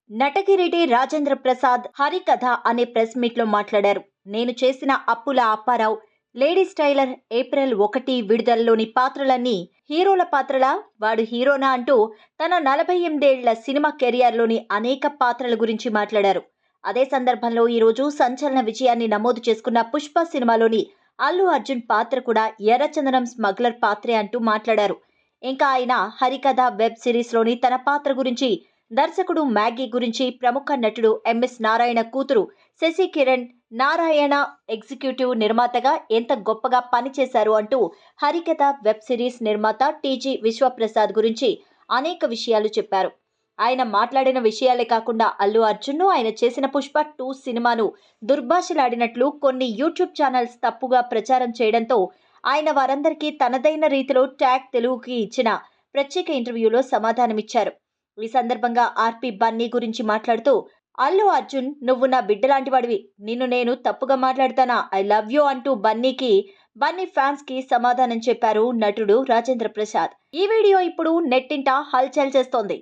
నటకిరీటి రాజేంద్ర ప్రసాద్ హరికథ అనే press meet లో మాట్లాడారు. నేను చేసిన అప్పుల అప్పారావు, లేడీస్ టైలర్, ఏప్రిల్ 1 విడుదలలోని పాత్రలన్నీ హీరోల పాత్రలా, వాడు హీరోనా అంటూ తన 48 ఏళ్ల సినిమా కెరియర్లోని అనేక పాత్రల గురించి మాట్లాడారు. అదే సందర్భంలో ఈరోజు సంచలన విజయాన్ని నమోదు చేసుకున్న పుష్ప సినిమాలోని అల్లు అర్జున్ పాత్ర కూడా ఎర్రచందనం స్మగ్లర్ పాత్రే అంటూ మాట్లాడారు. ఇంకా ఆయన హరికథ వెబ్ సిరీస్ లోని తన పాత్ర గురించి, దర్శకుడు మ్యాగీ గురించి, ప్రముఖ నటుడు ఎంఎస్ నారాయణ కూతురు శశి కిరణ్ నారాయణ ఎగ్జిక్యూటివ్ నిర్మాతగా ఎంత గొప్పగా పనిచేశారు అంటూ హరికథ వెబ్ సిరీస్ నిర్మాత టీజీ విశ్వప్రసాద్ గురించి అనేక విషయాలు చెప్పారు. ఆయన మాట్లాడిన విషయాలే కాకుండా అల్లు అర్జున్ను ఆయన చేసిన పుష్ప 2 సినిమాను దుర్భాషలాడినట్లు కొన్ని యూట్యూబ్ ఛానల్స్ తప్పుగా ప్రచారం చేయడంతో ఆయన వారందరికీ తనదైన రీతిలో ట్యాగ్ తెలుగుకి ఇచ్చిన ప్రత్యేక ఇంటర్వ్యూలో సమాధానమిచ్చారు. ఈ సందర్భంగా ఆర్పి బన్నీ గురించి మాట్లాడుతూ, అల్లు అర్జున్, నువ్వు నా బిడ్డలాంటి వాడివి, నిన్ను నేను తప్పుగా మాట్లాడతానా, ఐ లవ్ యూ అంటూ బన్నీ ఫ్యాన్స్ కి సమాధానం చెప్పారు నటుడు రాజేంద్ర ప్రసాద్. ఈ వీడియో ఇప్పుడు నెట్టింట హల్చల్ చేస్తోంది.